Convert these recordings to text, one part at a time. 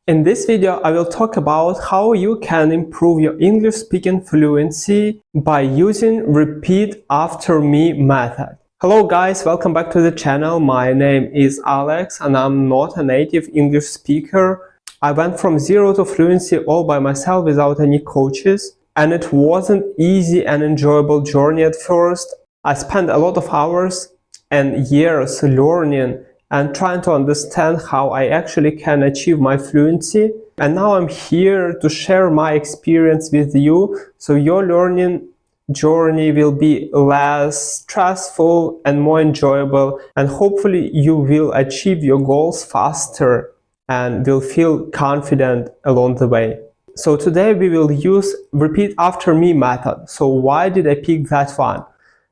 In this video, I will talk about how you can improve your English speaking fluency by using repeat after me method. Hello guys, welcome back to the channel. My name is Alex and I'm not a native English speaker. I went from zero to fluency all by myself without any coaches, and it wasn't easy and enjoyable journey at first. I spent a lot of hours and years learning and trying to understand how I actually can achieve my fluency. And now I'm here to share my experience with you, so your learning journey will be less stressful and more enjoyable, and hopefully you will achieve your goals faster and will feel confident along the way. So today we will use repeat after me method. So why did I pick that one?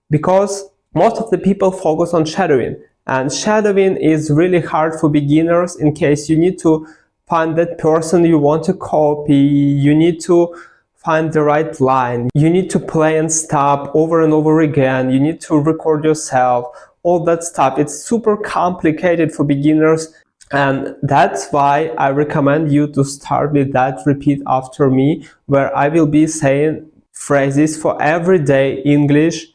Because most of the people focus on shadowing. And shadowing is really hard for beginners in case you need to find that person you want to copy, you need to find the right line, you need to play and stop over and over again, you need to record yourself, all that stuff. It's super complicated for beginners, and that's why I recommend you to start with that repeat after me, where I will be saying phrases for everyday English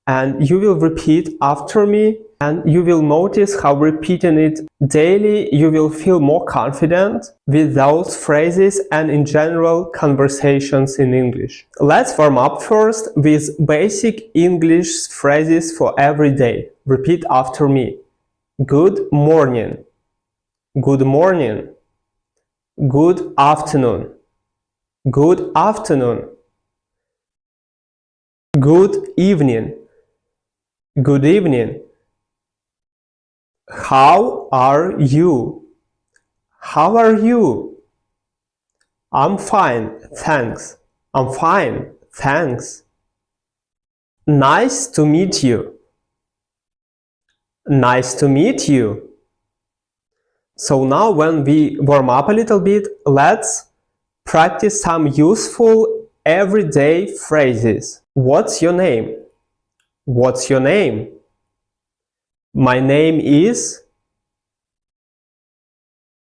and you will repeat after me, and you will notice how repeating it daily you will feel more confident with those phrases and in general conversations in English. Let's warm up first with basic English phrases for every day. Repeat after me. Good morning. Good morning. Good afternoon. Good afternoon. Good evening. Good evening. How are you? How are you? I'm fine, thanks. I'm fine, thanks. Nice to meet you. Nice to meet you. So now when we warm up a little bit, let's practice some useful everyday phrases. What's your name? What's your name? My name is.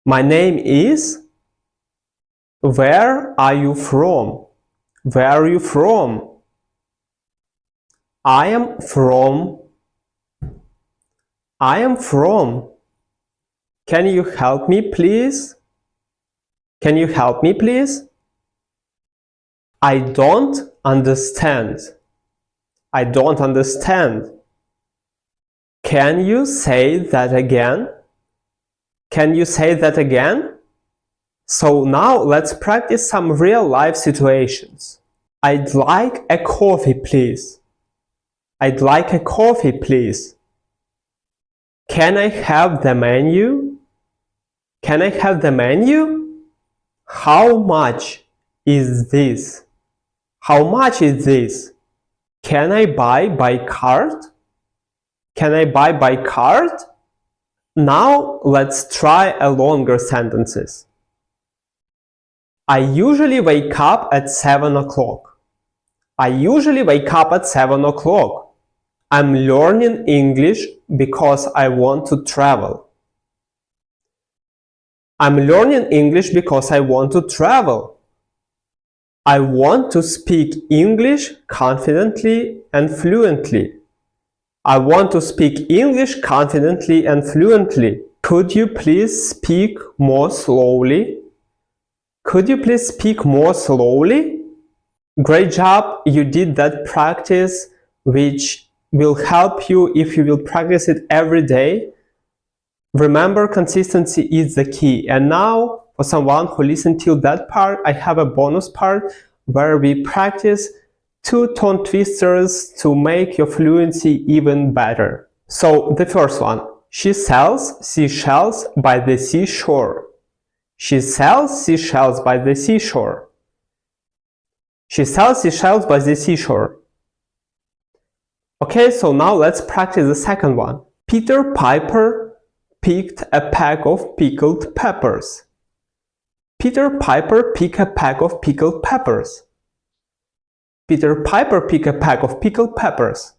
My name is. Where are you from? Where are you from? I am from. I am from. Can you help me, please? Can you help me, please? I don't understand. I don't understand. Can you say that again? Can you say that again? So now let's practice some real life situations. I'd like a coffee, please. I'd like a coffee, please. Can I have the menu? Can I have the menu? How much is this? How much is this? Can I buy by card? Can I buy by card? Now let's try a longer sentences. I usually wake up at 7 o'clock. I usually wake up at 7 o'clock. I'm learning English because I want to travel. I'm learning English because I want to travel. I want to speak English confidently and fluently. I want to speak English confidently and fluently. Could you please speak more slowly? Could you please speak more slowly? Great job, you did that practice, which will help you if you will practice it every day. Remember, consistency is the key. And now, for someone who listened till that part, I have a bonus part where we practice 2 tongue twisters to make your fluency even better. So the first one, she sells seashells by the seashore. She sells seashells by the seashore. She sells seashells by the seashore. Okay, so now let's practice the second one. Peter Piper picked a pack of pickled peppers. Peter Piper picked a pack of pickled peppers. Peter Piper picked a pack of pickled peppers.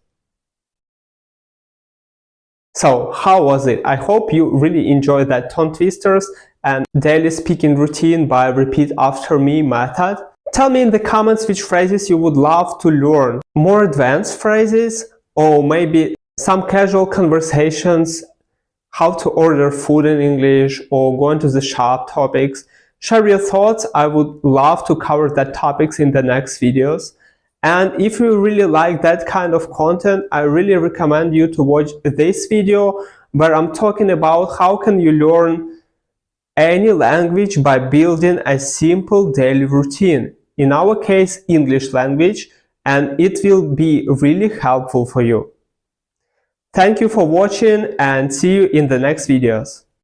So how was it? I hope you really enjoyed that tongue twisters and daily speaking routine by repeat after me method. Tell me in the comments which phrases you would love to learn. More advanced phrases, or maybe some casual conversations, how to order food in English, or going to the shop topics. Share your thoughts. I would love to cover that topics in the next videos. And if you really like that kind of content, I really recommend you to watch this video where I'm talking about how can you learn any language by building a simple daily routine. In our case, English language, and it will be really helpful for you. Thank you for watching and see you in the next videos.